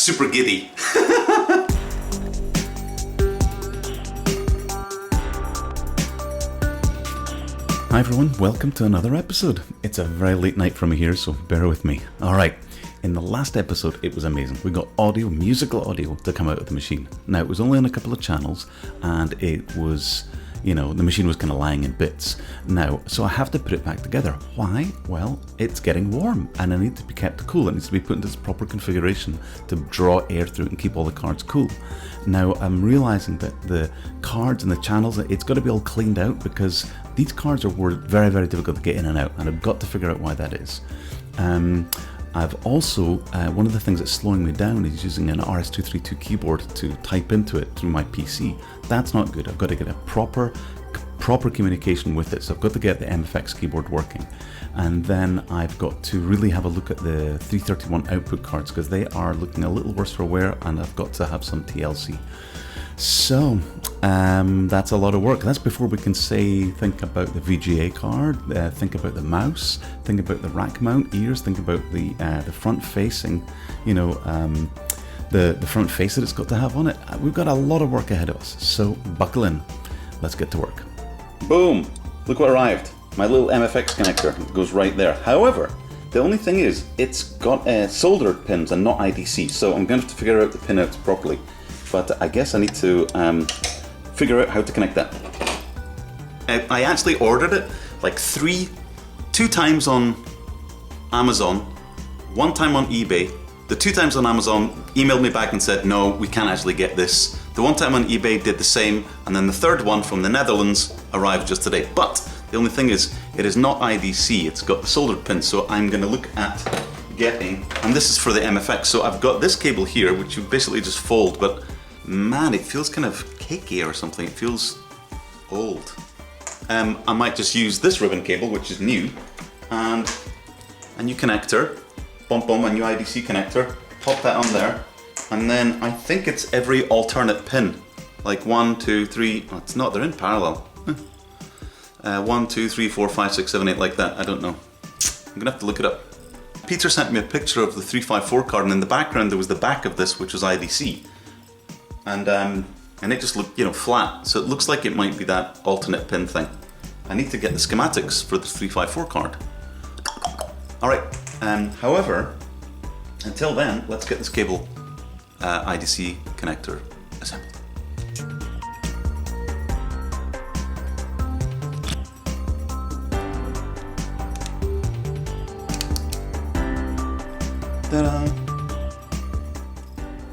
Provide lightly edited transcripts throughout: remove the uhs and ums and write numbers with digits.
super giddy. Hi everyone, welcome to another episode. It's a very late night for me here, so bear with me. Alright, in the last episode it was amazing. We got audio, musical audio to come out of the machine. Now it was only on a couple of channels and it was, you know, the machine was kind of lying in bits. Now, so I have to put it back together. Why? Well, it's getting warm and it needs to be kept cool. It needs to be put into its proper configuration to draw air through it and keep all the cards cool. Now, I'm realizing that the cards and the channels, it's got to be all cleaned out because these cards were very, very difficult to get in and out, and I've got to figure out why that is. I've also, one of the things that's slowing me down is using an RS-232 keyboard to type into it through my PC. That's not good. I've got to get a proper communication with it. So I've got to get the MFX keyboard working. And then I've got to really have a look at the 331 output cards because they are looking a little worse for wear, and I've got to have some TLC. So that's a lot of work. That's before we can think about the VGA card, think about the mouse, think about the rack mount ears, think about the front facing, you know, the front face that it's got to have on it. We've got a lot of work ahead of us. So buckle in. Let's get to work. Boom! Look what arrived. My little MFX connector goes right there. However, the only thing is it's got soldered pins and not IDC, so I'm going to have to figure out the pinouts properly. But I guess I need to figure out how to connect that. I actually ordered it like two times on Amazon, one time on eBay. The 2 times on Amazon emailed me back and said, no, we can't actually get this. The 1 time on eBay did the same, and then the 3rd one from the Netherlands arrived just today. But the only thing is, it is not IDC, it's got the soldered pins, so I'm gonna look at getting, and this is for the MFX, so I've got this cable here, which you basically just fold, but man, it feels kind of cakey or something, it feels old. I might just use this ribbon cable, which is new, and a new connector, a new IDC connector, pop that on there, and then I think it's every alternate pin, like 1, 2, 3, oh, it's not, they're in parallel. 1, 2, 3, 4, 5, 6, 7, 8, like that, I don't know. I'm gonna have to look it up. Peter sent me a picture of the 354 card, and in the background there was the back of this, which was IDC. And it just looked, you know, flat, so it looks like it might be that alternate pin thing. I need to get the schematics for the 354 card. Alright, however, until then, let's get this cable IDC connector assembled. Ta-da!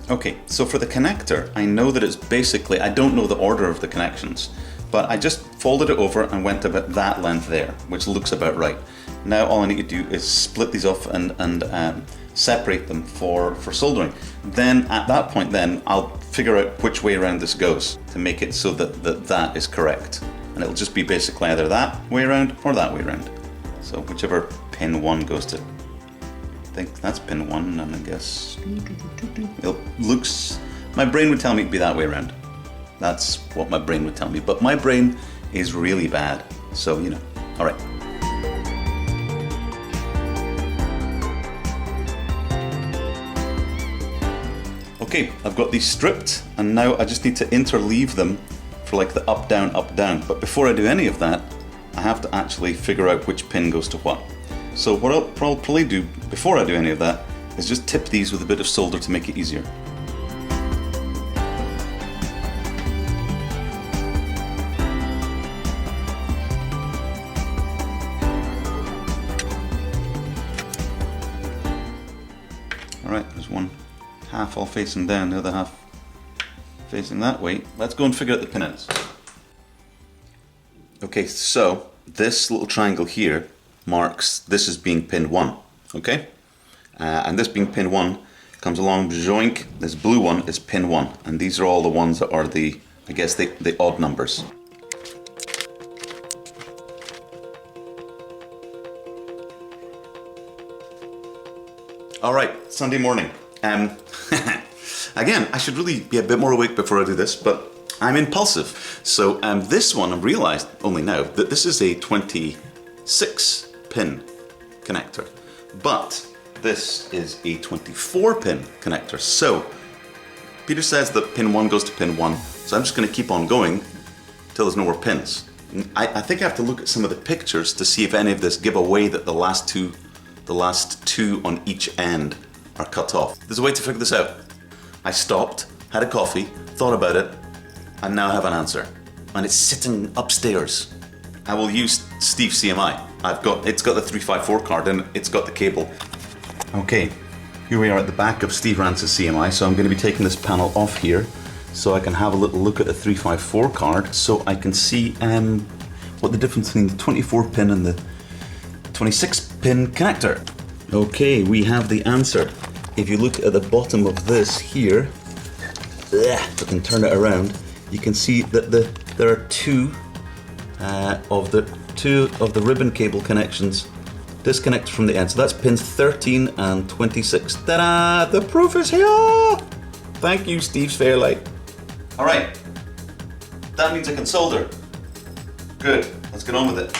Okay, so for the connector, I know that it's basically, I don't know the order of the connections, but I just folded it over and went about that length there, which looks about right. Now all I need to do is split these off and separate them for soldering. Then at that point then, I'll figure out which way around this goes to make it so that is correct. And it'll just be basically either that way around or that way around. So whichever pin 1 goes to. I think that's pin 1, and I guess it looks, my brain would tell me it'd be that way around. That's what my brain would tell me, but my brain is really bad, so you know. All right. Okay, I've got these stripped, and now I just need to interleave them for like the up, down, but before I do any of that, I have to actually figure out which pin goes to what. So what I'll probably do before I do any of that is just tip these with a bit of solder to make it easier. Alright, there's one half all facing down, the other half facing that way. Let's go and figure out the pinouts. Okay, so this little triangle here marks this as being pin 1, okay? And this being pin 1 comes along, joink, this blue one is pin 1, and these are all the ones that are the, I guess, the odd numbers. Alright, Sunday morning. Again, I should really be a bit more awake before I do this, but I'm impulsive. So this one, I've realized only now that this is a 26 pin connector, but This is a 24-pin connector. So Peter says that pin 1 goes to pin 1, so I'm just going to keep on going till there's no more pins. I think I have to look at some of the pictures to see if any of this give away that the last two on each end are cut off. There's a way to figure this out. I stopped, had a coffee, thought about it, and now I have an answer. And it's sitting upstairs. I will use Steve's CMI. It's got the 354 card and it's got the cable. Okay, here we are at the back of Steve Rance's CMI, so I'm going to be taking this panel off here so I can have a little look at the 354 card so I can see what the difference between the 24 pin and the 26 pin connector. Okay, we have the answer. If you look at the bottom of this here, if I can turn it around, you can see that there are two of the ribbon cable connections disconnect from the end. So that's pins 13 and 26. Ta-da! The proof is here! Thank you, Steve's Fairlight. All right, that means I can solder. Good, let's get on with it.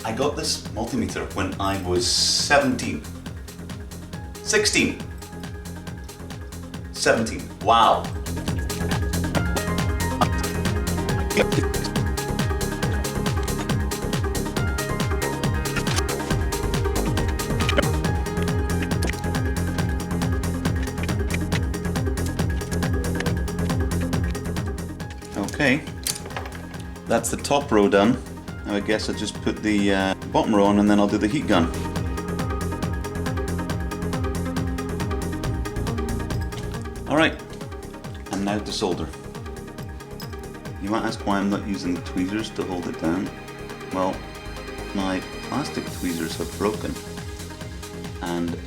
I got this multimeter when I was 16. 17, wow. Okay, that's the top row done. Now I guess I'll just put the bottom row on and then I'll do the heat gun. Alright, and now to solder. You might ask why I'm not using the tweezers to hold it down. Well, my plastic tweezers have broken. And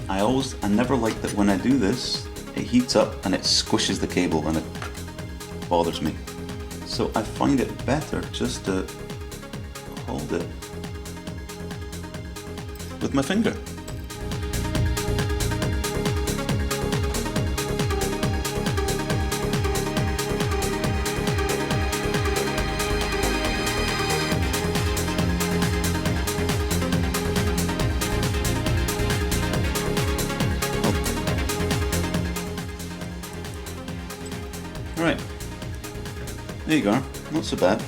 I never like that when I do this, it heats up and it squishes the cable and it bothers me. So I find it better just to hold it with my finger. Right, there you go, not so bad.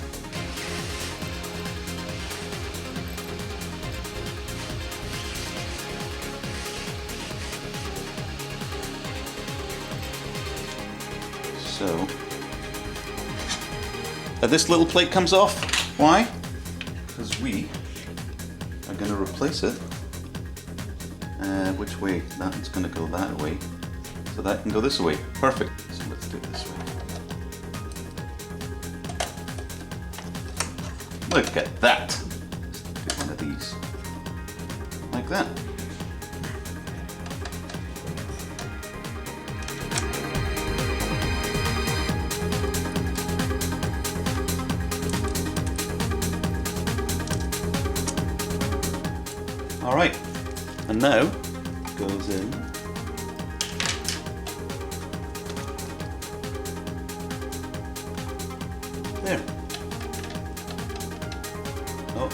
So, this little plate comes off. Why? Because we are going to replace it. Which way? That's going to go that way. So that can go this way. Perfect. So let's do it this way. Look at that. Let's get one of these. Like that. Alright, and now it goes in. There. Oh.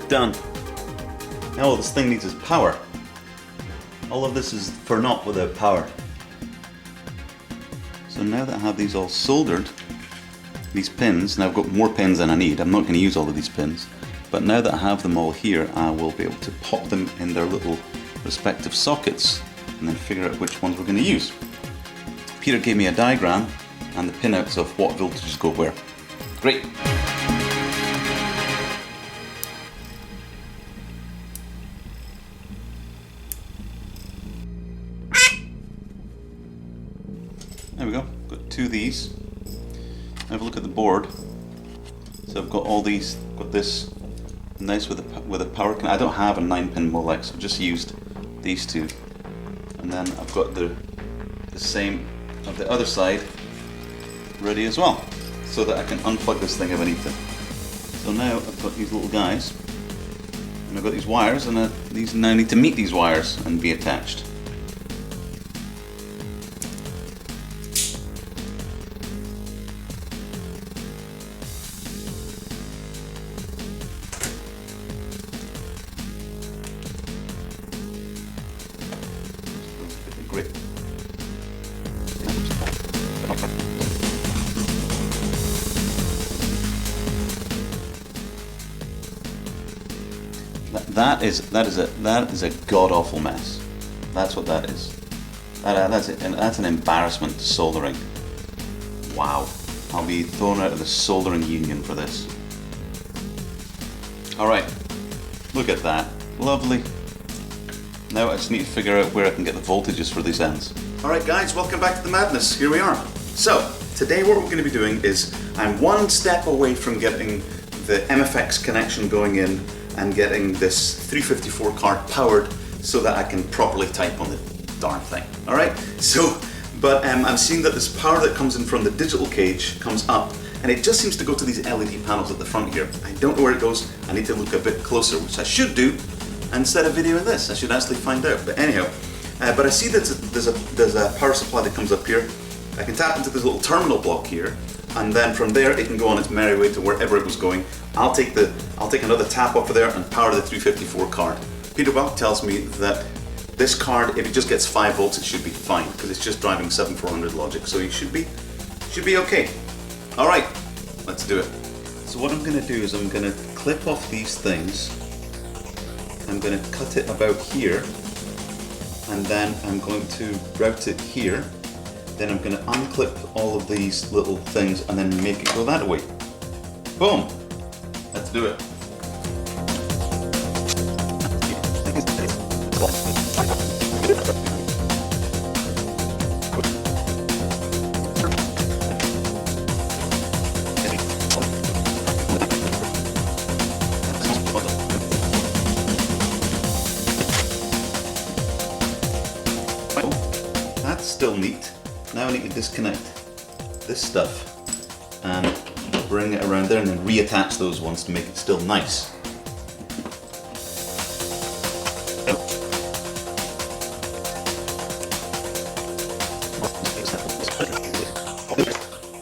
Done. Now all this thing needs is power. All of this is for naught without power. So now that I have these all soldered, these pins, now I've got more pins than I need. I'm not going to use all of these pins, but now that I have them all here, I will be able to pop them in their little respective sockets and then figure out which ones we're going to use. Peter gave me a diagram and the pinouts of what voltages go where. Great! There we go, got two of these. Have a look at the board. So I've got all these, got this nice with a power connector. I don't have a 9-pin Molex, I've just used these two. And then I've got the same of the other side ready as well, so that I can unplug this thing if I need to. So now I've got these little guys, and I've got these wires, and these now need to meet these wires and be attached. Great. That is a god-awful mess. That's what that is. That's it, and that's an embarrassment, soldering. Wow. I'll be thrown out of the soldering union for this. Alright. Look at that. Lovely. Now I just need to figure out where I can get the voltages for these ends. Alright guys, welcome back to the madness. Here we are. So, today what we're going to be doing is I'm one step away from getting the MFX connection going in and getting this 354 card powered so that I can properly type on the darn thing. Alright, so, but I'm seeing that this power that comes in from the digital cage comes up and it just seems to go to these LED panels at the front here. I don't know where it goes, I need to look a bit closer, which I should do instead of videoing this. I should actually find out, but anyhow. But I see that there's a power supply that comes up here. I can tap into this little terminal block here, and then from there it can go on its merry way to wherever it was going. I'll take another tap off of there and power the 354 card. Peterbuck tells me that this card, if it just gets 5 volts, it should be fine because it's just driving 7400 logic, so you should be okay. All right, let's do it. So what I'm going to do is I'm going to clip off these things. I'm going to cut it about here, and then I'm going to route it here. Then I'm going to unclip all of these little things and then make it go that way. Boom! Let's do it. That's still neat. Now I need to disconnect this stuff and bring it around there and then reattach those ones to make it still nice.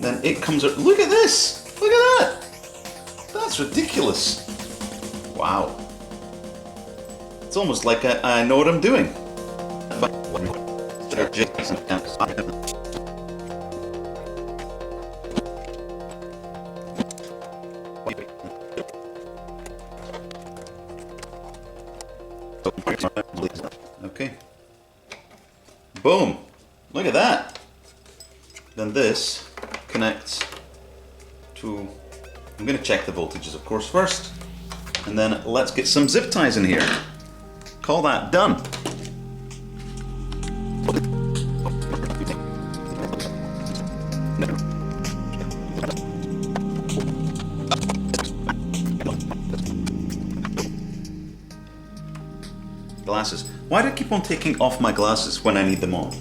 Then it comes up. Look at this! Look at that! That's ridiculous. Wow. It's almost like I know what I'm doing. Okay. Boom! Look at that! Then this connects to... I'm going to check the voltages, of course, first. And then let's get some zip ties in here. Call that done. Glasses. Why do I keep on taking off my glasses when I need them on?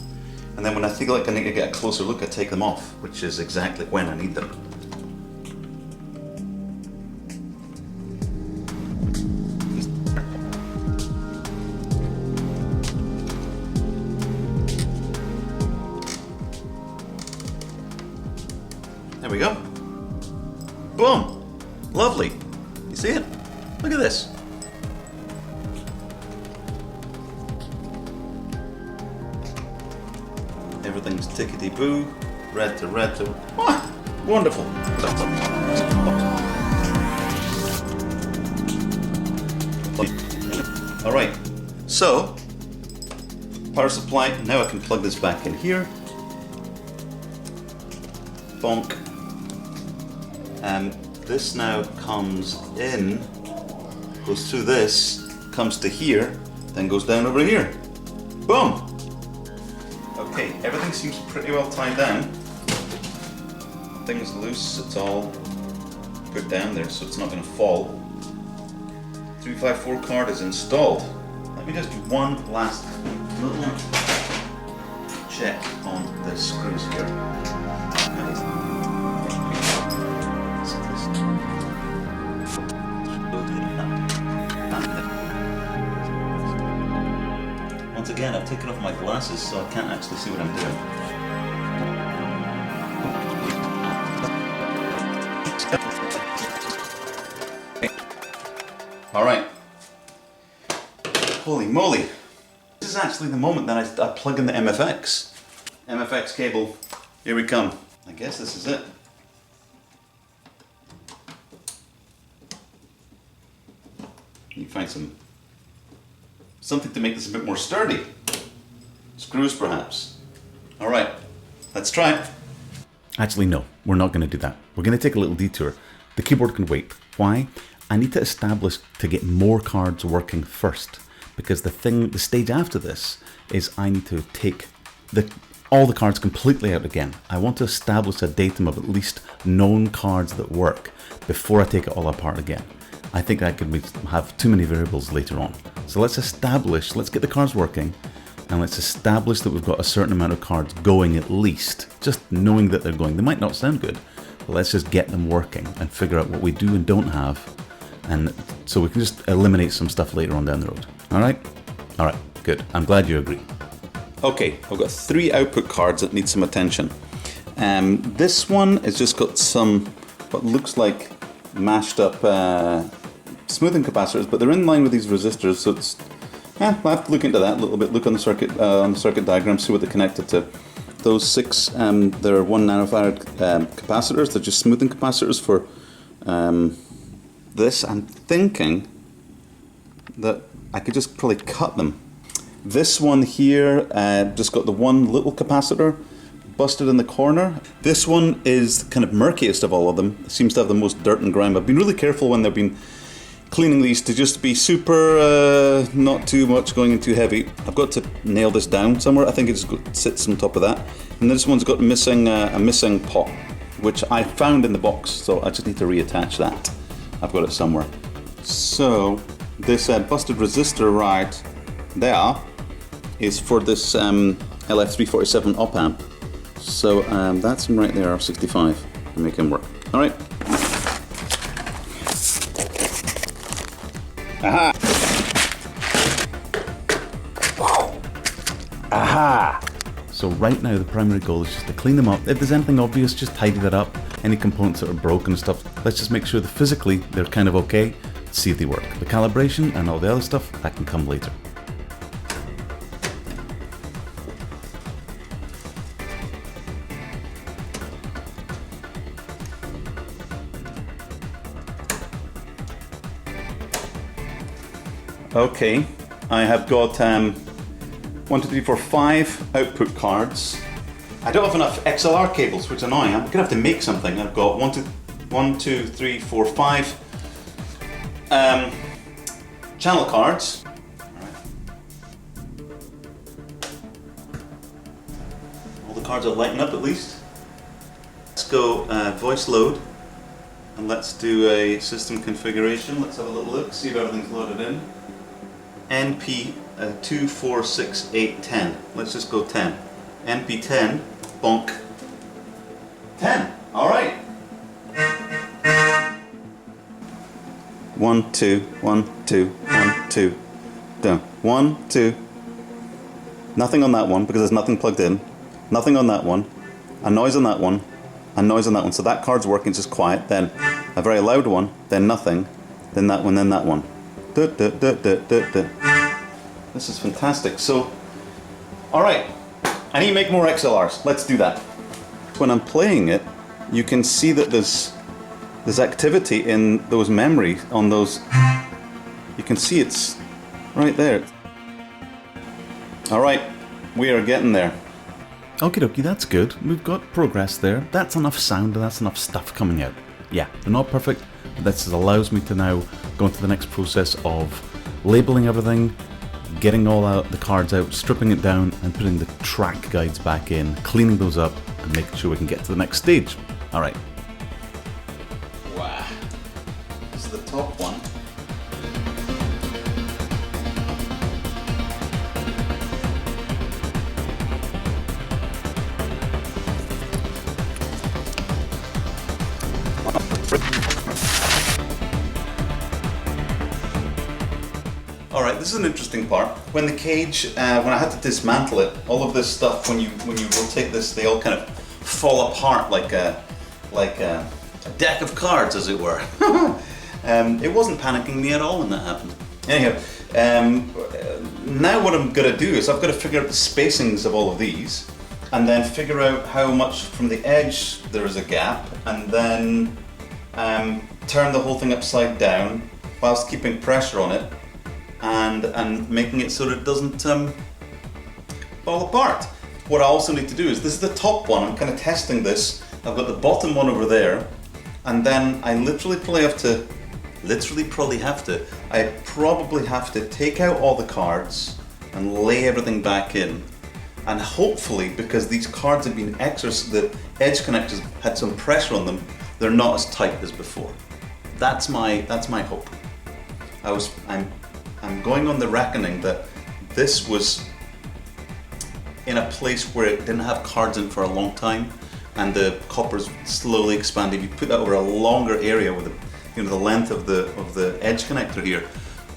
And then when I feel like I need to get a closer look, I take them off, which is exactly when I need them. There we go. Boom! Lovely. You see it? Look at this. Everything's tickety-boo, red to red to... Ah, wonderful! Alright, so, power supply, now I can plug this back in here. Bonk. And this now comes in, goes through this, comes to here, then goes down over here. Boom! Okay, everything seems pretty well tied down. Nothing's loose, it's all put down there so it's not going to fall. 354 card is installed. Let me just do one last little check on the screws here. Once again, I've taken off my glasses so I can't actually see what I'm doing. Alright. Holy moly. This is actually the moment that I plug in the MFX. MFX cable, here we come. I guess this is it. You find something to make this a bit more sturdy. Screws perhaps. All right, let's try it. Actually, no, we're not going to do that. We're going to take a little detour. The keyboard can wait. Why? I need to establish to get more cards working first, because the stage after this is I need to take all the cards completely out again. I want to establish a datum of at least known cards that work before I take it all apart again. I think I could have too many variables later on. So let's get the cards working, and let's establish that we've got a certain amount of cards going at least. Just knowing that they're going. They might not sound good, but let's just get them working and figure out what we do and don't have, and so we can just eliminate some stuff later on down the road. All right? All right, good. I'm glad you agree. Okay, I've got 3 output cards that need some attention. This one has just got some, what looks like mashed up smoothing capacitors, but they're in line with these resistors, so it's, I'll have to look into that a little bit, look on the circuit diagram, see what they're connected to. Those 6, they're 1 nanofarad capacitors, they're just smoothing capacitors for this. I'm thinking that I could just probably cut them. This one here just got the one little capacitor busted in the corner. This one is kind of murkiest of all of them. It seems to have the most dirt and grime. I've been really careful when they've been cleaning these to just be super, not too much going in too heavy. I've got to nail this down somewhere. I think it just sits on top of that. And this one's got a missing pot, which I found in the box, so I just need to reattach that. I've got it somewhere. So this busted resistor right there is for this LF347 op amp. So that's him right there, R65, to make him work. All right. Aha! Aha! So right now the primary goal is just to clean them up. If there's anything obvious, just tidy that up. Any components that are broken and stuff, let's just make sure that physically they're kind of okay. See if they work. The calibration and all the other stuff, that can come later. Okay, I have got 1, 2, 3, 4, 5 output cards. I don't have enough XLR cables, which is annoying. I'm gonna have to make something. I've got 1, 2, 3, 4, 5 channel cards. All the cards are lighting up at least. Let's go voice load, and let's do a system configuration. Let's have a little look, see if everything's loaded in. NP 2, 4, 6, 8, 10. Let's just go 10. NP 10, bonk. 10, all right. 1, 2, 1, 2, 1, 2. Down. 1, 2. Nothing on that one because there's nothing plugged in. Nothing on that one. A noise on that one. A noise on that one. So that card's working, it's just quiet. Then a very loud one. Then nothing. Then that one. Then that one. This is fantastic. So, all right. I need to make more XLRs. Let's do that. When I'm playing it, you can see that there's activity in those memory on those. You can see it's right there. All right, we are getting there. Okie dokie, that's good. We've got progress there. That's enough sound and that's enough stuff coming out. Yeah, they're not perfect, but this allows me to now go into the next process of labeling everything, getting all out the cards out, stripping it down, and putting the track guides back in, cleaning those up, and making sure we can get to the next stage. All right. Wow. This is the top one. Alright, this is an interesting part. When the cage, when I had to dismantle it, all of this stuff, when you rotate this, they all kind of fall apart like a deck of cards, as it were. It wasn't panicking me at all when that happened. Anyhow, now what I'm going to do is I've got to figure out the spacings of all of these, and then figure out how much from the edge there is a gap, and then turn the whole thing upside down whilst keeping pressure on it, and making it so that it doesn't fall apart. What I also need to do is, this is the top one, I'm kind of testing this. I've got the bottom one over there, and then I probably have to take out all the cards and lay everything back in. And hopefully, because these cards have been the edge connectors had some pressure on them, they're not as tight as before. That's my hope. I'm going on the reckoning that this was in a place where it didn't have cards in for a long time, and the copper's slowly expanding. You put that over a longer area with the length of the edge connector here,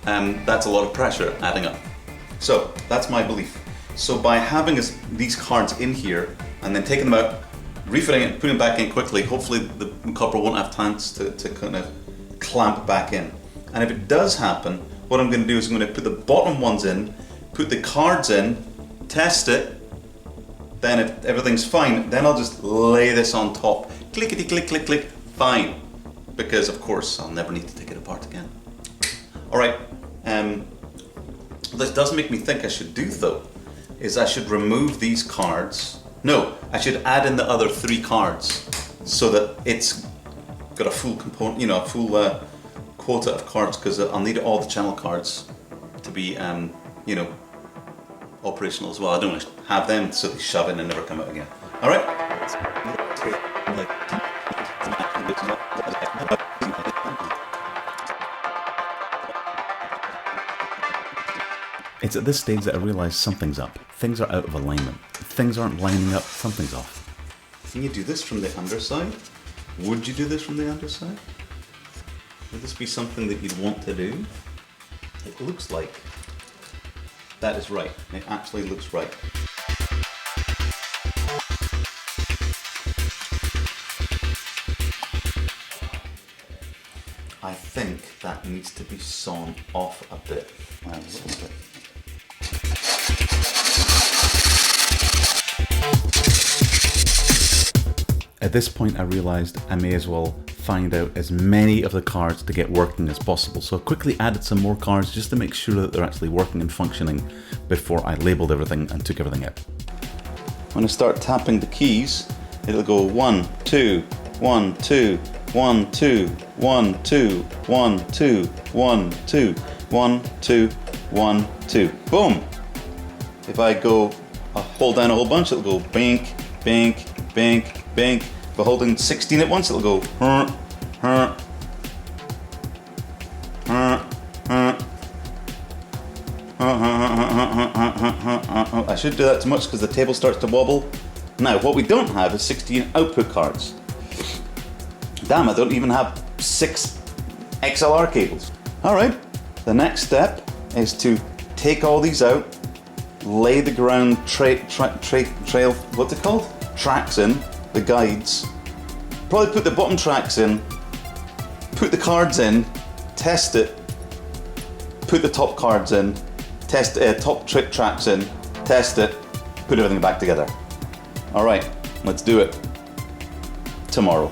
that's a lot of pressure adding up. So that's my belief. So by having these cards in here and then taking them out, refitting it, putting it back in quickly, hopefully the copper won't have chance to kind of clamp back in. And if it does happen, what I'm going to do is I'm going to put the bottom ones in, put the cards in, test it, then if everything's fine, then I'll just lay this on top. Clickety click, click, click, fine. Because of course I'll never need to take it apart again. Alright, this does make me think I should do though, is I should remove these cards. No, I should add in the other 3 cards so that it's got a full component, a full quota of cards, because I'll need all the channel cards to be, operational as well. I don't want to have them so they shove in and never come out again. All right. It's at this stage that I realise something's up. Things are out of alignment. If things aren't lining up, something's off. Can you do this from the underside? Would you do this from the underside? Would this be something that you'd want to do? It looks like that is right. It actually looks right. I think that needs to be sawn off a bit. A little bit. At this point I realised I may as well find out as many of the cards to get working as possible, so I quickly added some more cards just to make sure that they're actually working and functioning before I labelled everything and took everything out. When I start tapping the keys, it'll go 1, 2, 1, 2, 1, 2, 1, 2, 1, 2, 1, 2, 1, 2, 1, 2. Boom! If I hold down a whole bunch, it'll go bink, bink, bink, bink. If I'm holding 16 at once, it'll go I should do that too much because the table starts to wobble. Now, what we don't have is 16 output cards. Damn, I don't even have 6 XLR cables. Alright, the next step is to take all these out, lay the ground trail, what's it called? Tracks in, the guides. Probably put the bottom tracks in, put the cards in, test it, put the top cards in, test top tracks in, test it, put everything back together. Alright, let's do it. Tomorrow.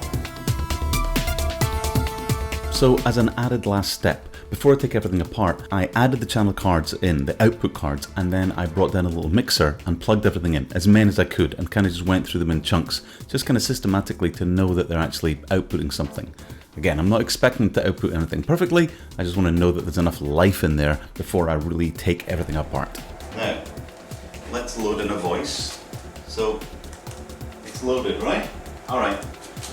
So as an added last step, before I take everything apart, I added the channel cards in, the output cards, and then I brought down a little mixer and plugged everything in, as many as I could, and kind of just went through them in chunks, just kind of systematically to know that they're actually outputting something. Again, I'm not expecting to output anything perfectly, I just want to know that there's enough life in there before I really take everything apart. Now, let's load in a voice. So, it's loaded, right? Alright,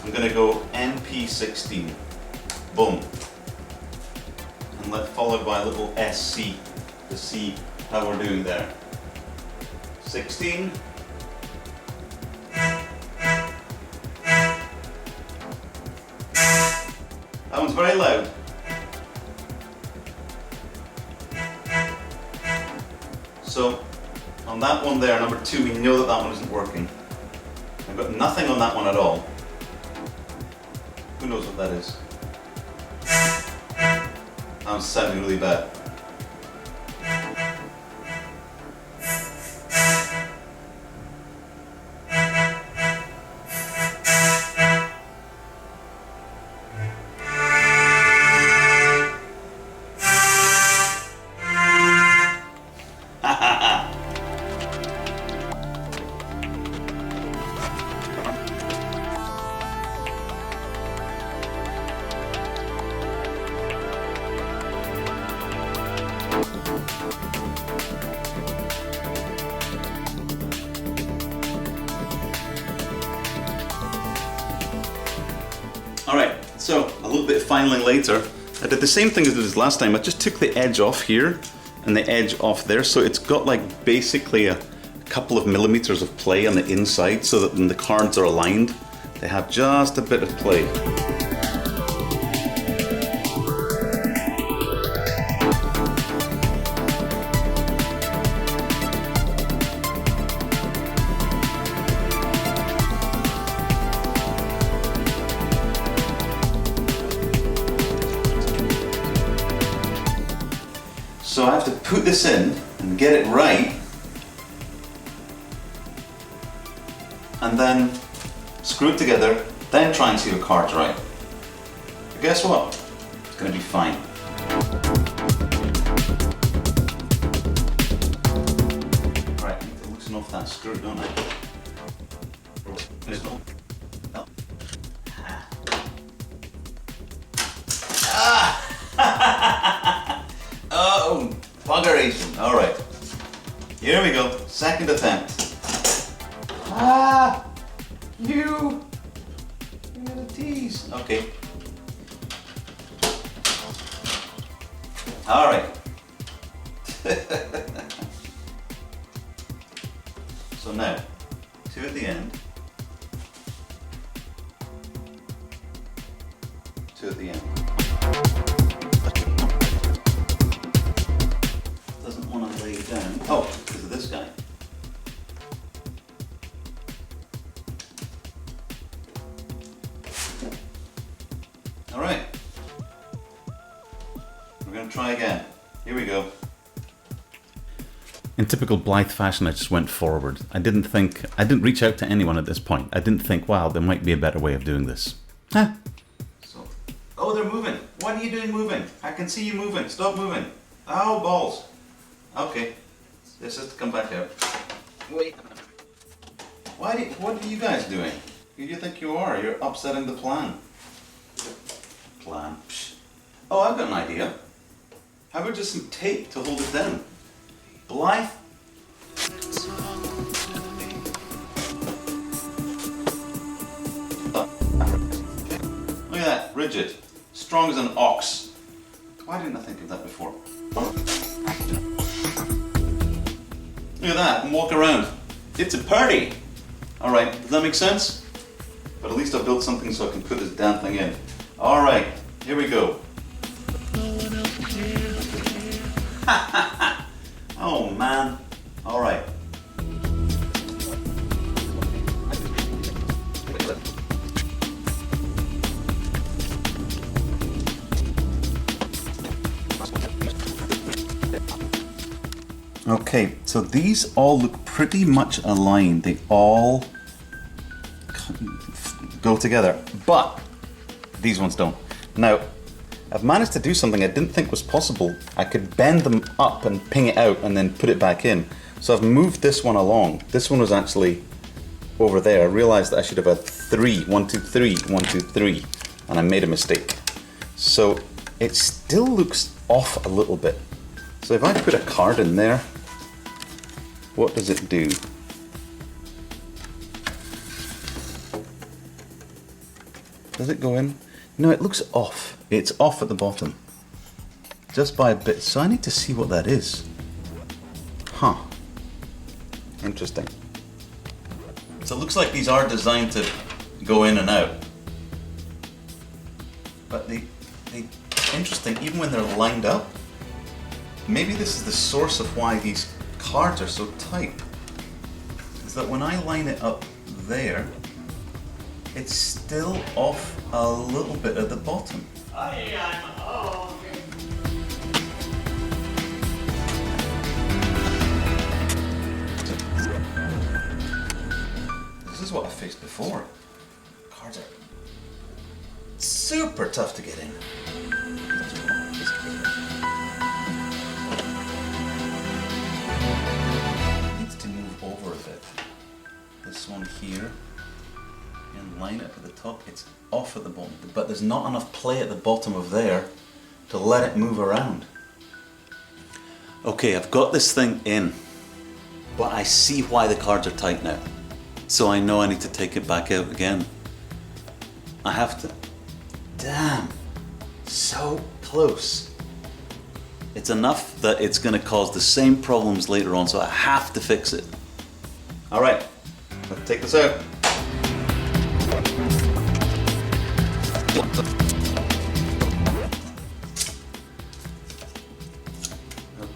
I'm going to go NP16. Boom. And followed by a little SC to see how we're doing there. 16. That one's very loud. So on that one there, number 2, we know that that one isn't working. I've got nothing on that one at all. Who knows what that is? That one's sounding really bad. Alright, so a little bit of filing later. I did the same thing as I did last time. I just took the edge off here and the edge off there, so it's got like basically a couple of millimeters of play on the inside, so that when the cards are aligned, they have just a bit of play. So I have to put this in and get it right, and then screw it together, then try and see the card's right. But guess what? It's going to be fine. Right, I need to loosen off that screw, don't I? Oh, buggeration. Alright. Here we go. Second attempt. You're gonna tease. Okay. Alright. So now, 2 at the end. 2 at the end. Doesn't want to lay down. Oh, because of this guy. Alright. We're going to try again. Here we go. In typical Blythe fashion, I just went forward. I didn't reach out to anyone at this point. I didn't think, wow, there might be a better way of doing this. So, oh, they're moving. What are you doing moving? I can see you moving. Stop moving. Oh, balls. Okay. This has to come back out. Wait. What are you guys doing? Who do you think you are? You're upsetting the plan. Plan. Psh. Oh, I've got an idea. How about just some tape to hold it down? Blythe. Look at that, rigid, strong as an ox. Why didn't I think of that before? Look at that, and walk around. It's a party. All right, does that make sense? But at least I built something so I can put this damn thing in. All right, here we go. Oh man, all right. Okay, so these all look pretty much aligned. They all go together, but these ones don't. Now, I've managed to do something I didn't think was possible. I could bend them up and ping it out and then put it back in. So I've moved this one along. This one was actually over there. I realized that I should have had 3, 1, 2, 3, 1, 2, 3, and I made a mistake. So it still looks off a little bit. So if I put a card in there, what does it do? Does it go in? No, it looks off. It's off at the bottom. Just by a bit. So I need to see what that is. Huh. Interesting. So it looks like these are designed to go in and out. But they interesting, even when they're lined up, maybe this is the source of why these cards are so tight. Is that when I line it up there, it's still off a little bit at the bottom. Hey, I'm home. This is what I faced before. Cards are super tough to get in. Needs to move over a bit. This one here. And line it at the top, it's off at the bottom, but there's not enough play at the bottom of there to let it move around. Okay, I've got this thing in, but I see why the cards are tight now. So I know I need to take it back out again. I have to. Damn, so close. It's enough that it's going to cause the same problems later on, so I have to fix it. All right, let's take this out.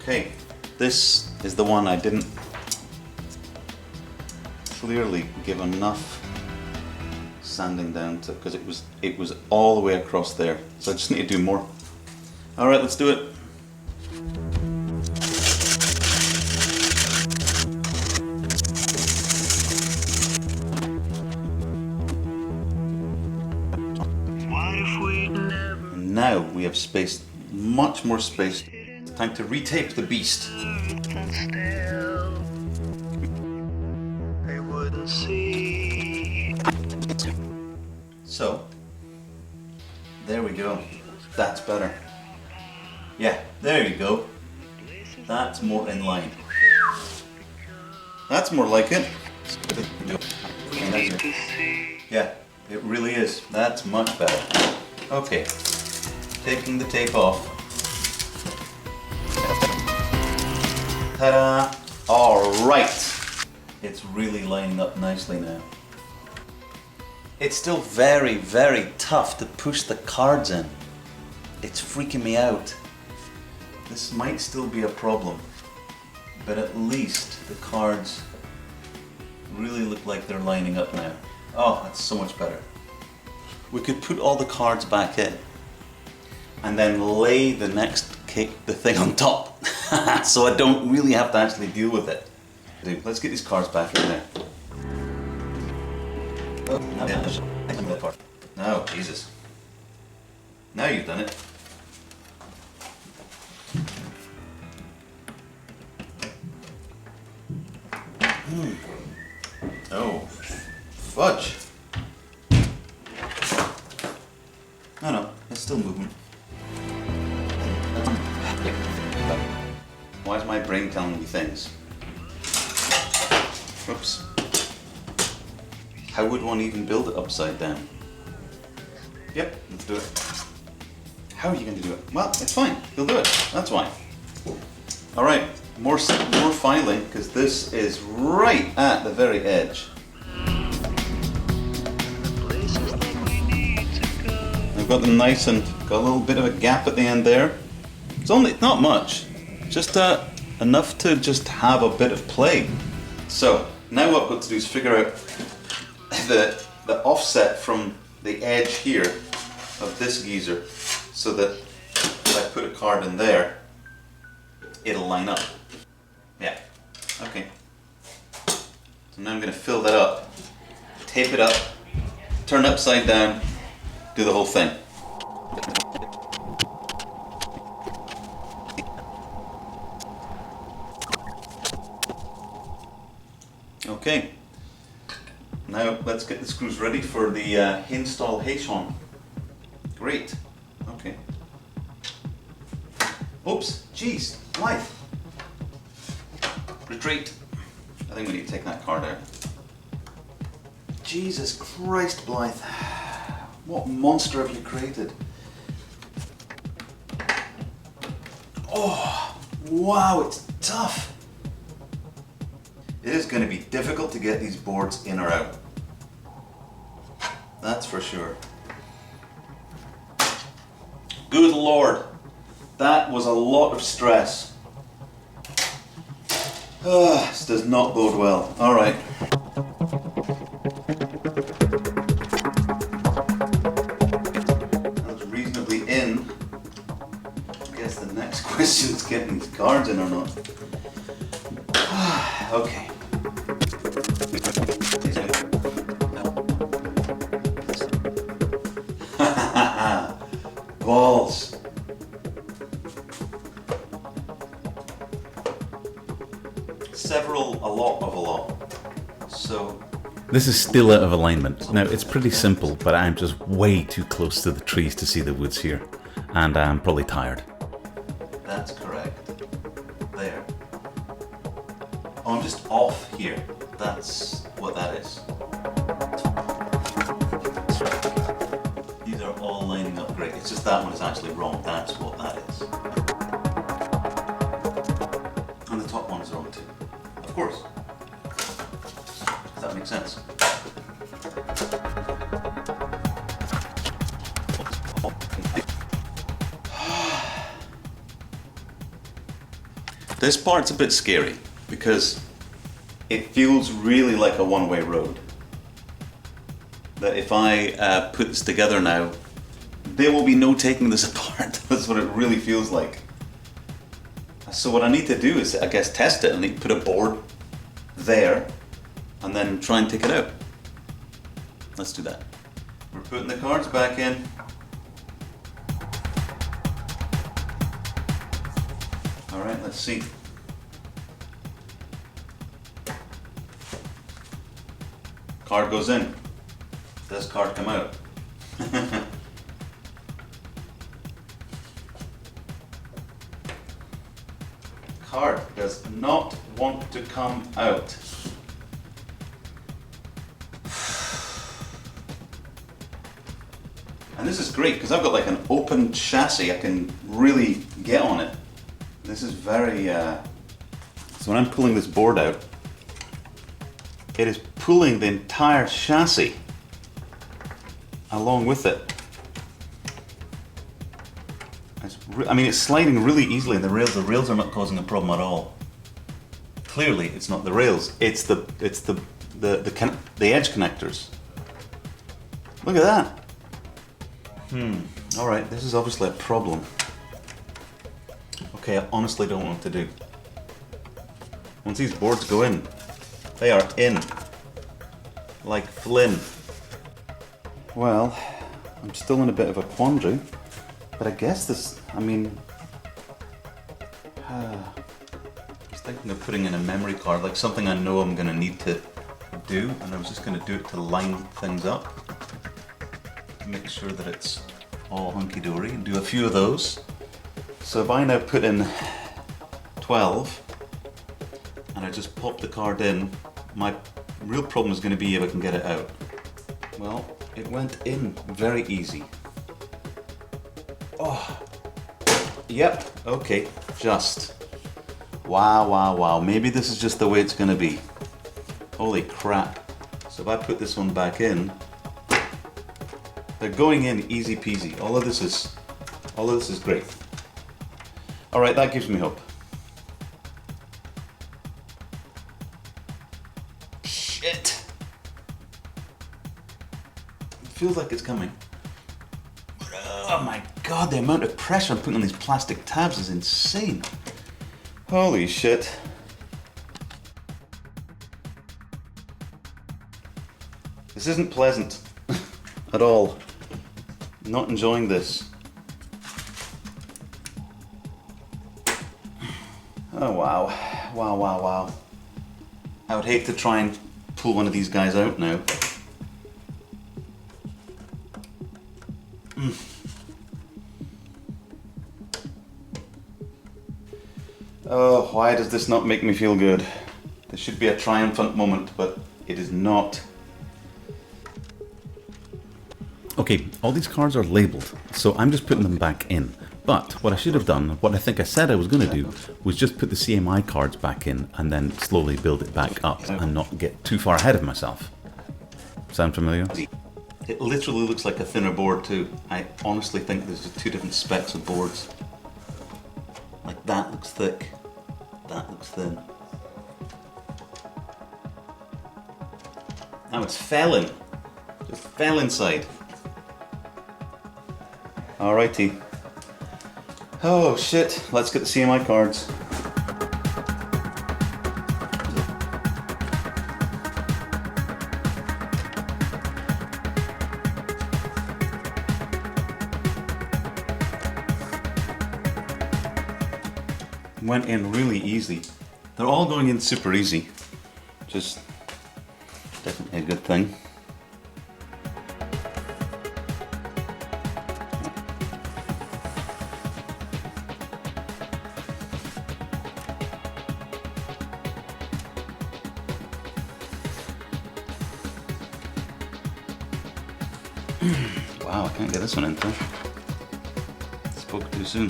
Okay, this is the one I didn't clearly give enough sanding down to, because it was all the way across there. So I just need to do more. All right, let's do it. And now we have space, much more space. It's time to retape the beast. So, there we go. That's better. Yeah, there you go. That's more in line. That's more like it. Yeah, it really is. That's much better. Okay, taking the tape off. Ta-da! Alright. It's really lining up nicely now. It's still very, very tough to push the cards in. It's freaking me out. This might still be a problem, but at least the cards really look like they're lining up now. Oh, that's so much better. We could put all the cards back in and then lay the thing on top so I don't really have to actually deal with it. Let's get these cards back in there. Oh, Jesus. Now you've done it. Oh, fudge. No, it's still moving. Why is my brain telling me things? Oops. How would one even build it upside down? Yep, let's do it. How are you going to do it? Well, it's fine. You'll do it. That's why. All right, more filing, because this is right at the very edge. I've got them nice and got a little bit of a gap at the end there. It's not much, just enough to just have a bit of play. So now what I've got to do is figure out the offset from the edge here of this geezer, so that if I put a card in there, it'll line up. Yeah, okay. So now I'm going to fill that up, tape it up, turn it upside down, do the whole thing. Okay, now let's get the screws ready for the Reinstalling. Great, okay. Oops, jeez, Blythe. Retreat. I think we need to take that card out. Jesus Christ, Blythe. What monster have you created? Oh, wow, it's tough. It is going to be difficult to get these boards in or out. That's for sure. Good Lord, that was a lot of stress. This does not bode well. All right. That's reasonably in. I guess the next question is getting these cards in or not. Okay. Balls. A lot. So this is still out of alignment. Now it's pretty simple, but I'm just way too close to the trees to see the woods here, and I'm probably tired. That's correct. There. Oh, I'm just off here. That's what that is. These are all lining just that one is actually wrong. That's what that is. And the top one is wrong too. Of course. Does that make sense? This part's a bit scary because it feels really like a one-way road. That if I put this together now, there will be no taking this apart. That's what it really feels like. So what I need to do is, I guess, test it. I need to put a board there and then try and take it out. Let's do that. We're putting the cards back in. All right, let's see. Card goes in. Does card come out? Card does not want to come out. And this is great because I've got like an open chassis. I can really get on it. This is very, so when I'm pulling this board out, it is pulling the entire chassis along with it. I mean, it's sliding really easily in the rails. The rails are not causing a problem at all. Clearly, it's not the rails. It's the edge connectors. Look at that. All right, this is obviously a problem. Okay, I honestly don't know what to do. Once these boards go in, they are in. Like Flynn. Well, I'm still in a bit of a quandary, but I guess this, I mean, I was thinking of putting in a memory card, like something I know I'm going to need to do, and I was just going to do it to line things up, make sure that it's all hunky-dory, and do a few of those. So if I now put in 12, and I just pop the card in, my real problem is going to be if I can get it out. Well, it went in very easy. Oh, yep, okay, just. Wow, wow, wow, maybe this is just the way it's going to be. Holy crap. So if I put this one back in, they're going in easy peasy. All of this is great. All right, that gives me hope. Shit. It feels like it's coming. Oh my god, the amount of pressure I'm putting on these plastic tabs is insane. Holy shit. This isn't pleasant at all. Not enjoying this. Oh wow, wow, wow, wow. I would hate to try and pull one of these guys out now. Oh, why does this not make me feel good? This should be a triumphant moment, but it is not. Okay, all these cards are labelled, so I'm just putting them back in. But what I should have done, what I think I said I was going to do, was just put the CMI cards back in and then slowly build it back up and not get too far ahead of myself. Sound familiar? It literally looks like a thinner board too. I honestly think there's two different specs of boards. Like that looks thick, that looks thin. Now it's fell in. Just fell inside. Alrighty. Oh shit, let's get the CMI cards. Went in really easy. They're all going in super easy. Just definitely a good thing. Wow, I can't get this one in there. Spoke too soon.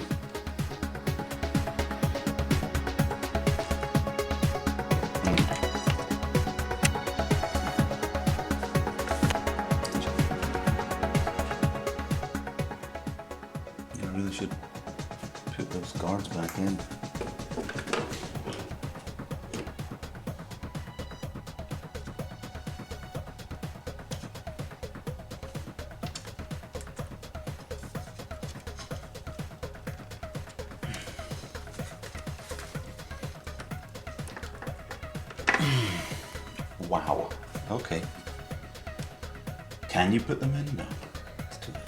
Yeah, I really should put those guards back in. Wow. Okay. Can you put them in? No. It's too late.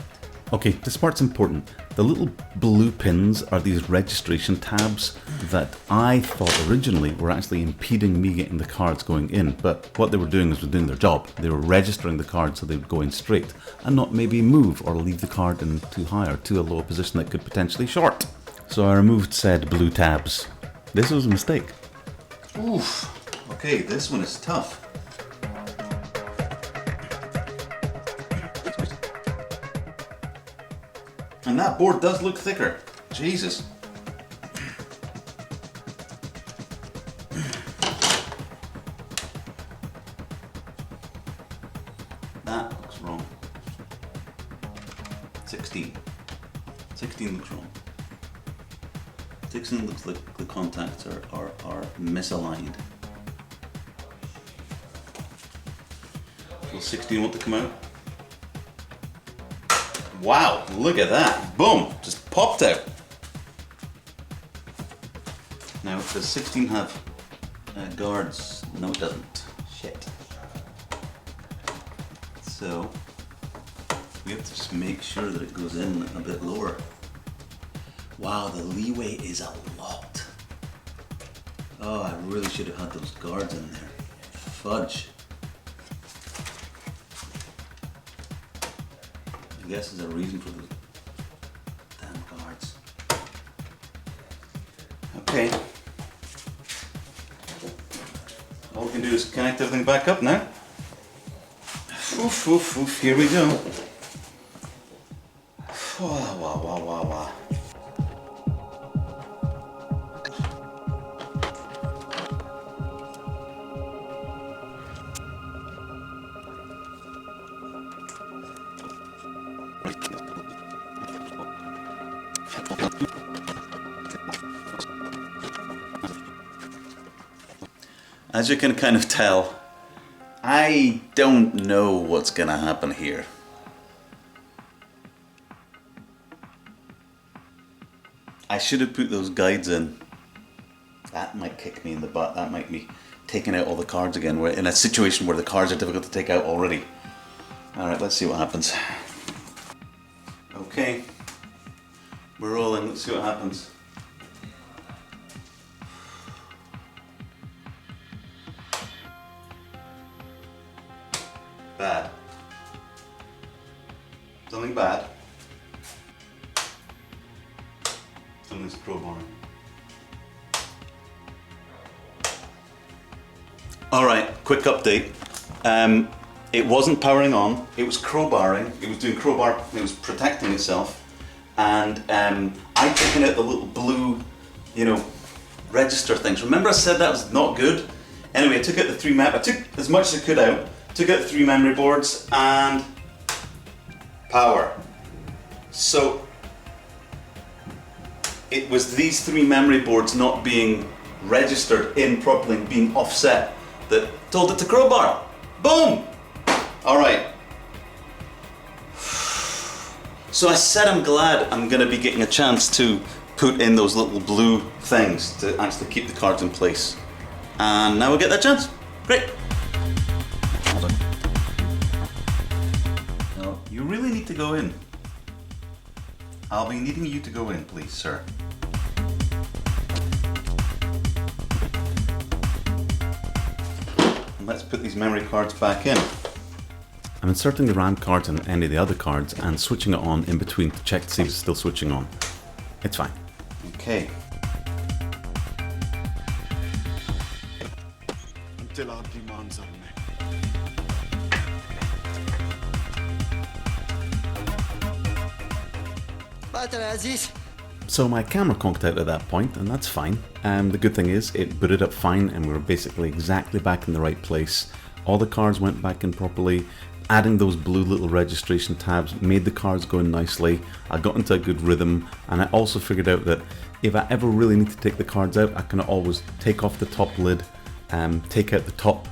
Okay, this part's important. The little blue pins are these registration tabs that I thought originally were actually impeding me getting the cards going in. But what they were doing was doing their job. They were registering the card so they would go in straight and not maybe move or leave the card in too high or too a low position that could potentially short. So I removed said blue tabs. This was a mistake. Oof. Okay, this one is tough. And that board does look thicker. Jesus. That looks wrong. 16. 16 looks wrong. 16 looks like the contacts are misaligned. Will 16 want to come out? Wow, look at that. Boom, just popped out. Now, does 16 have guards? No, it doesn't. Shit. So, we have to just make sure that it goes in a bit lower. Wow, the leeway is a lot. Oh, I really should have had those guards in there. Fudge. I guess there's a reason for those damn guards. Okay. All we can do is connect everything back up now. Oof, oof, oof, here we go. Wow, wow, wow, wow, wow. As you can kind of tell, I don't know what's gonna happen here. I should have put those guides in. That might kick me in the butt. That might be taking out all the cards again. We're in a situation where the cards are difficult to take out already. Alright, let's see what happens. Okay, we're rolling. Let's see what happens. Bad. Something bad. Something's crowbarring. Alright, quick update. It wasn't powering on, it was crowbarring, it was doing crowbar, it was protecting itself, and I'd taken out the little blue, register things. Remember I said that was not good? Anyway, I took out the I took as much as I could out, took out the 3 memory boards, and power. So, it was these 3 memory boards not being registered in properly, being offset, that told it to crowbar. Boom! Alright. So I said I'm glad I'm going to be getting a chance to put in those little blue things to actually keep the cards in place. And now we get that chance. Great. Hold on. No, you really need to go in. I'll be needing you to go in, please, sir. And let's put these memory cards back in. I'm inserting the RAM cards on any of the other cards and switching it on in between to check to see if it's still switching on. It's fine. Okay. Until our demands are met. بقى عزيز So my camera conked out at that point, and that's fine. The good thing is it booted up fine and we were basically exactly back in the right place. All the cards went back in properly. Adding those blue little registration tabs made the cards go in nicely. I got into a good rhythm, and I also figured out that if I ever really need to take the cards out, I can always take off the top lid, take out the top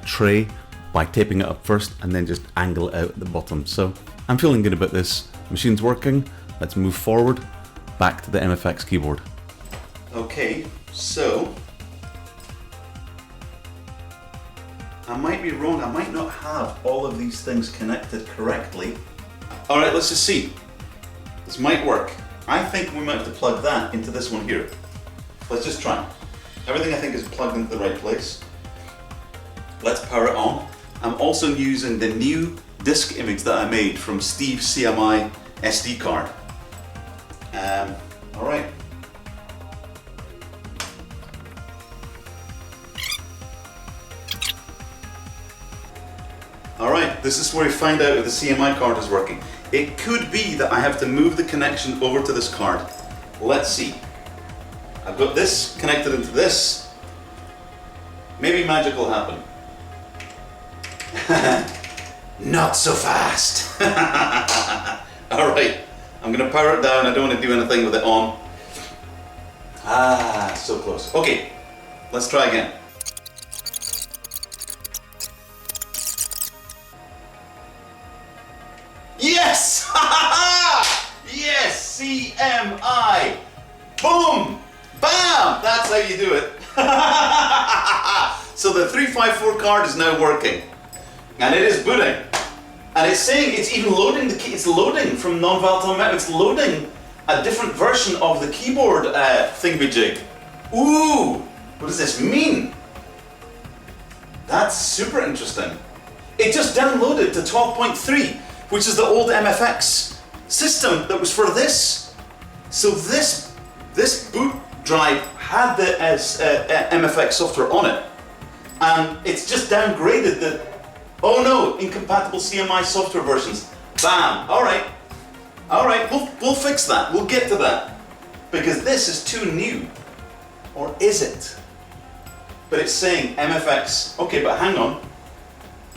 tray by taping it up first, and then just angle it out at the bottom. So I'm feeling good about this. Machine's working. Let's move forward back to the MFX keyboard. Okay, so I might be wrong, I might not have all of these things connected correctly. Alright, let's just see. This might work. I think we might have to plug that into this one here. Let's just try. Everything I think is plugged into the right place. Let's power it on. I'm also using the new disk image that I made from Steve's CMI SD card. Alright. Alright, this is where we find out if the CMI card is working. It could be that I have to move the connection over to this card. Let's see. I've got this connected into this. Maybe magic will happen. Not so fast. Alright, I'm going to power it down. I don't want to do anything with it on. Ah, so close. Okay, let's try again. Yes! Yes! CMI! Boom! Bam! That's how you do it. So the 354 card is now working. And it is booting. And it's saying it's even loading the key. It's loading from non-volatile metal. It's loading a different version of the keyboard thingamajig. Ooh! What does this mean? That's super interesting. It just downloaded to 12.3. Which is the old MFX system that was for this. So this boot drive had the MFX software on it, and it's just downgraded the, oh no, incompatible CMI software versions. Bam, all right, we'll fix that, we'll get to that, because this is too new, or is it? But it's saying MFX, okay, but hang on,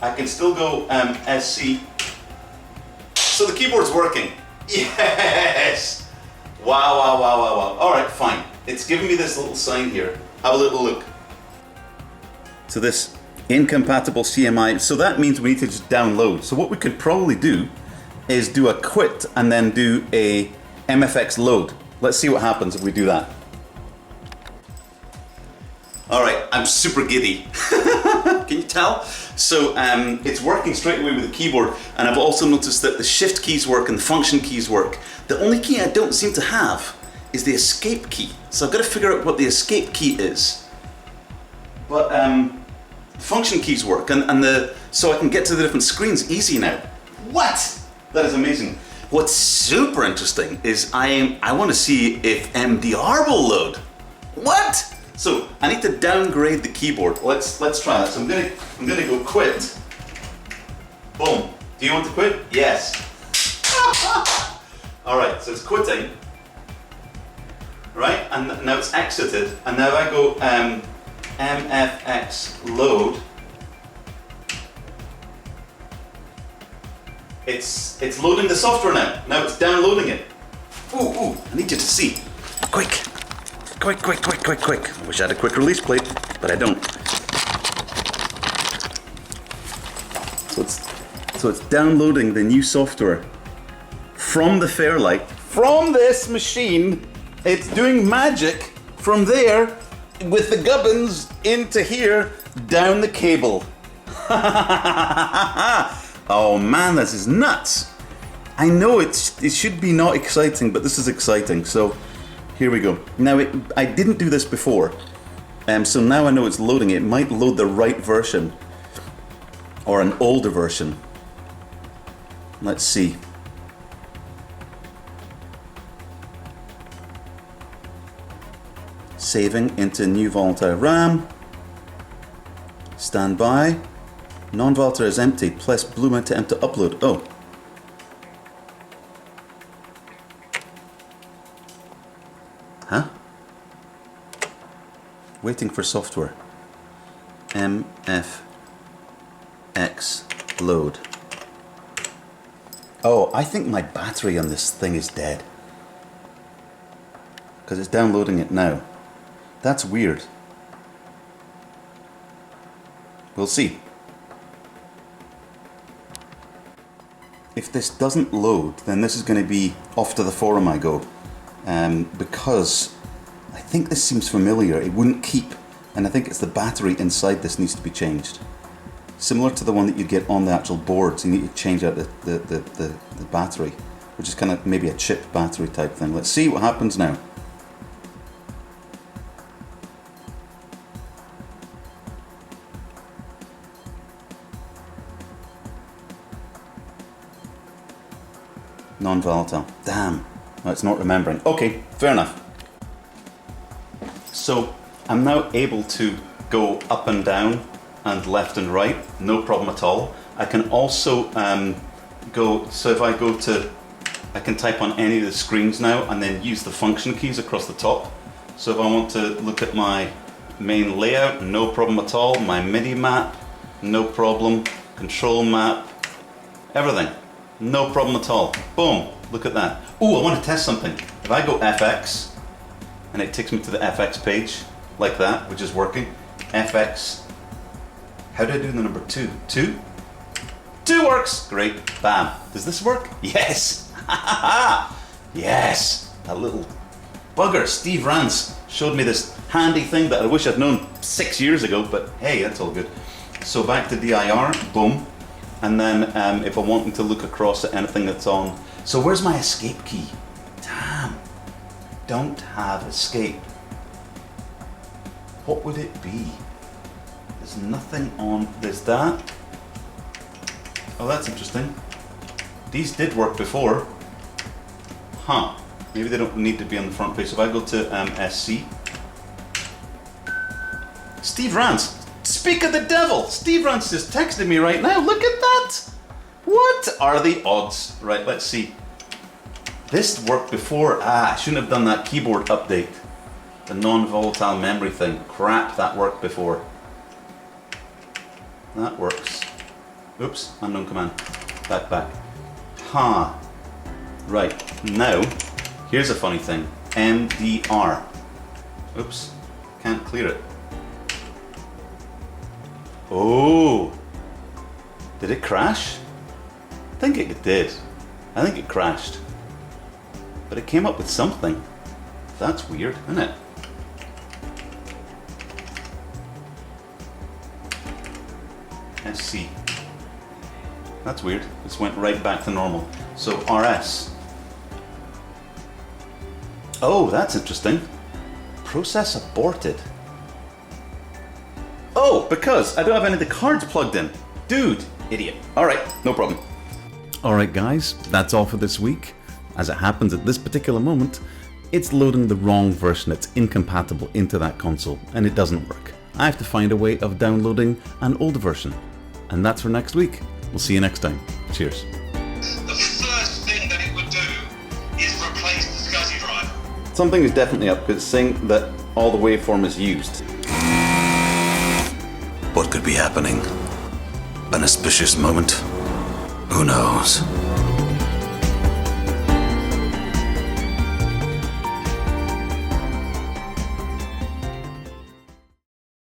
I can still go SC. So the keyboard's working. Yes! Wow. All right, fine. It's giving me this little sign here. Have a little look. So this incompatible CMI, so that means we need to just download. So what we could probably do is do a quit and then do a MFX load. Let's see what happens if we do that. All right, I'm super giddy. Can you tell? So it's working straight away with the keyboard, and I've also noticed that the shift keys work and the function keys work. The only key I don't seem to have is the escape key. So I've got to figure out what the escape key is. But function keys work, and so I can get to the different screens easy now. What? That is amazing. What's super interesting is I want to see if MDR will load. What? So I need to downgrade the keyboard. Let's try that. So I'm gonna go quit. Boom. Do you want to quit? Yes. All right. So it's quitting. Right, and now it's exited. And now I go MFX load. It's loading the software now. Now it's downloading it. Ooh! I need you to see. Quick. I wish I had a quick release plate, but I don't. So it's downloading the new software from the Fairlight. From this machine, it's doing magic from there with the gubbins into here, down the cable. Oh man, this is nuts. I know it should be not exciting, but this is exciting. So here we go. Now, I didn't do this before, so now I know it's loading. It might load the right version, or an older version. Let's see. Saving into new volatile RAM. Stand by. Non-volatile is empty. Press blue mount to empty upload. Oh. Waiting for software. MFX load. Oh, I think my battery on this thing is dead. Because it's downloading it now. That's weird. We'll see. If this doesn't load, then this is going to be off to the forum I go. Because I think this seems familiar. It wouldn't keep, and I think it's the battery inside this needs to be changed. Similar to the one that you get on the actual boards, you need to change out the battery, which is kind of maybe a chip battery type thing. Let's see what happens now. Non-volatile. Damn. No, it's not remembering. Okay, fair enough. So I'm now able to go up and down and left and right, no problem at all. I can also go, so if I go to, I can type on any of the screens now and then use the function keys across the top. So if I want to look at my main layout, no problem at all. My MIDI map, no problem. Control map, everything. No problem at all. Boom, look at that. Oh, I want to test something. If I go FX, and it takes me to the FX page, like that, which is working. FX, how do I do the number 2? 2? 2 works! Great, bam. Does this work? Yes! Yes! That little bugger, Steve Rance, showed me this handy thing that I wish I'd known 6 years ago, but hey, that's all good. So back to DIR, boom. And then if I want to look across at anything that's on. So where's my escape key? Damn. Don't have escape. What would it be? There's nothing on. There's that. Oh, that's interesting. These did work before. Huh. Maybe they don't need to be on the front page. So if I go to SC. Steve Rance. Speak of the devil! Steve Rance just texted me right now. Look at that! What are the odds? Right, let's see. This worked before. I shouldn't have done that keyboard update. The non-volatile memory thing. Crap, that worked before. That works. Oops, unknown command. Back. Huh. Right, now, here's a funny thing. MDR. Oops, can't clear it. Oh, did it crash? I think it did. I think it crashed. But it came up with something. That's weird, isn't it? SC. That's weird. This went right back to normal. So RS. Oh, that's interesting. Process aborted. Oh, because I don't have any of the cards plugged in. Dude, idiot. Alright, no problem. Alright guys, that's all for this week. As it happens at this particular moment, it's loading the wrong version that's incompatible into that console, and it doesn't work. I have to find a way of downloading an old version. And that's for next week. We'll see you next time. Cheers. The first thing that it would do is replace the SCSI drive. Something is definitely up because it's saying that all the waveform is used. What could be happening? An auspicious moment? Who knows?